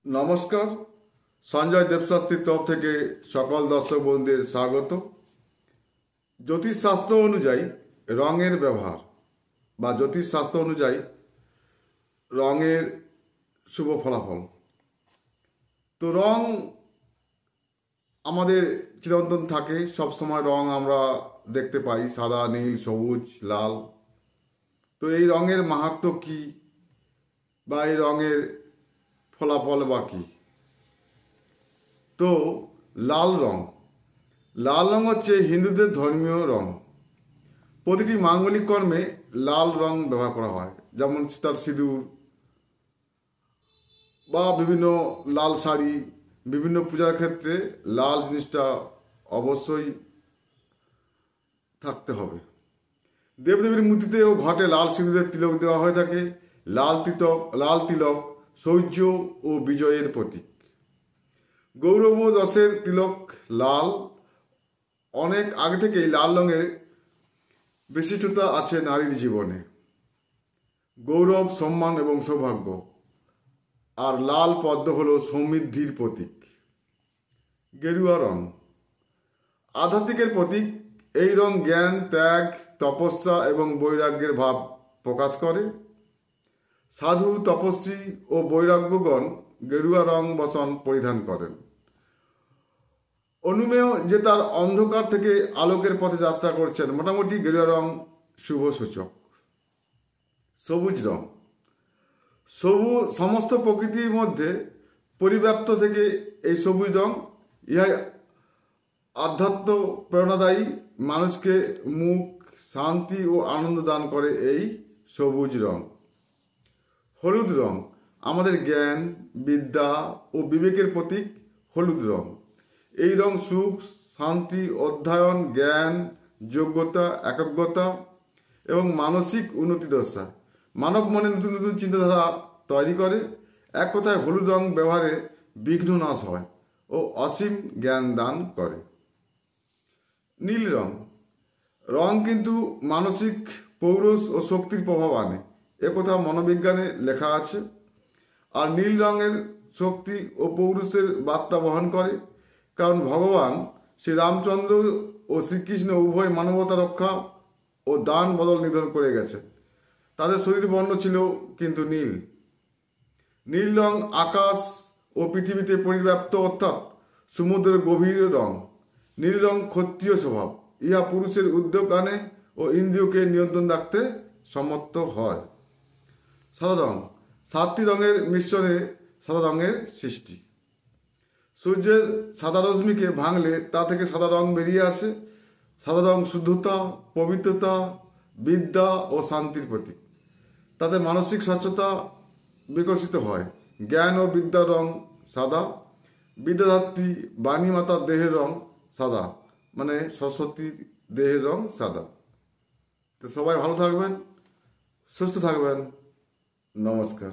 নমস্কার। সঞ্জয় দেবশাস্ত্রীর তরফ থেকে সকল দর্শক বন্ধুদের স্বাগত। জ্যোতিষশাস্ত্র অনুযায়ী রঙের ব্যবহার বা জ্যোতিষশাস্ত্র অনুযায়ী রঙের শুভ ফলাফল। তো রং আমাদের চিরন্তন থাকে, সবসময় রং আমরা দেখতে পাই, সাদা, নীল, সবুজ, লাল। তো এই রঙের মাহাত্ম্য কী বা এই রঙের ফলাফল বা কী? তো লাল রং হচ্ছে হিন্দুদের ধর্মীয় রং। প্রতিটি মাঙ্গলিক কর্মে লাল রং ব্যবহার করা হয়, যেমন সীতার সিঁদুর বা বিভিন্ন লাল শাড়ি। বিভিন্ন পূজার ক্ষেত্রে লাল জিনিসটা অবশ্যই থাকতে হবে। দেবদেবীর মূর্তিতে ও ঘটে লাল সিঁদুরের তিলক দেওয়া হয়ে থাকে। লাল তিলক শৌর্য ও বিজয়ের প্রতীক। গৌরব ও যশের তিলক লাল। অনেক আগে থেকেই লাল রঙের বিশিষ্টতা আছে নারীর জীবনে। গৌরব, সম্মান এবং সৌভাগ্য। আর লাল পদ্ম হল সমৃদ্ধির প্রতীক। গেরুয়া রং আধ্যাত্মিকের প্রতীক। এই রং জ্ঞান, ত্যাগ, তপস্যা এবং বৈরাগ্যের ভাব প্রকাশ করে। সাধু, তপস্বী ও বৈরাগ্যগণ গেরুয়া রং বসন পরিধান করেন। অনুমেয় যে তার অন্ধকার থেকে আলোকের পথে যাত্রা করছেন। মোটামুটি গেরুয়া রং শুভ সূচক। সবুজ রং সমস্ত প্রকৃতির মধ্যে পরিব্যাপ্ত থেকে এই সবুজ রং। ইহা আধ্যাত্ম প্রেরণাদায়ী, মানুষকে মুখ, শান্তি ও আনন্দ দান করে এই সবুজ রং। হলুদ রং আমাদের জ্ঞান, বিদ্যা ও বিবেকের প্রতীক। হলুদ রং এই রং সুখ, শান্তি, অধ্যয়ন, জ্ঞান, যোগ্যতা, একগ্রতা এবং মানসিক উন্নতি দর্শায়। মানব মনে নতুন নতুন চিন্তাধারা তৈরি করে। এক কথায় হলুদ রং ব্যবহারে বিঘ্ন নাশ হয় ও অসীম জ্ঞান দান করে। নীল রং কিন্তু মানসিক পৌরষ ও শক্তির প্রভাব আনে, একথা মনোবিজ্ঞানে লেখা আছে। আর নীল রঙের শক্তি ও পৌরুষের বার্তা বহন করে, কারণ ভগবান শ্রী রামচন্দ্র ও শ্রীকৃষ্ণ উভয় মানবতা রক্ষা ও দান বদল নিধন করে গেছে। তাদের শরীর বর্ণ ছিল কিন্তু নীল। নীল রং আকাশ ও পৃথিবীতে পরিব্যাপ্ত, অর্থাৎ সমুদ্রের গভীর রং। নীল রং ক্ষত্রিয় স্বভাব। ইহা পুরুষের উদ্যোগ আনে ও ইন্দ্রিয়কে নিয়ন্ত্রণ রাখতে সমর্থ হয়। সাদা রং 7টি রঙের মিশ্রণে সাদা রঙের সৃষ্টি। সূর্যের সাদা রশ্মিকে ভাঙলে তা থেকে সাদা রং বেরিয়ে আসে। সাদা রং শুদ্ধতা, পবিত্রতা, বিদ্যা ও শান্তির প্রতীক। তাতে মানসিক স্বচ্ছতা বিকশিত হয়। জ্ঞান ও বিদ্যার রং সাদা। বিদ্যাধাত্রী বাণী মাতার দেহের রং সাদা, মানে সরস্বতীর দেহের রং সাদা। তো সবাই ভালো থাকবেন, সুস্থ থাকবেন। নমস্কার।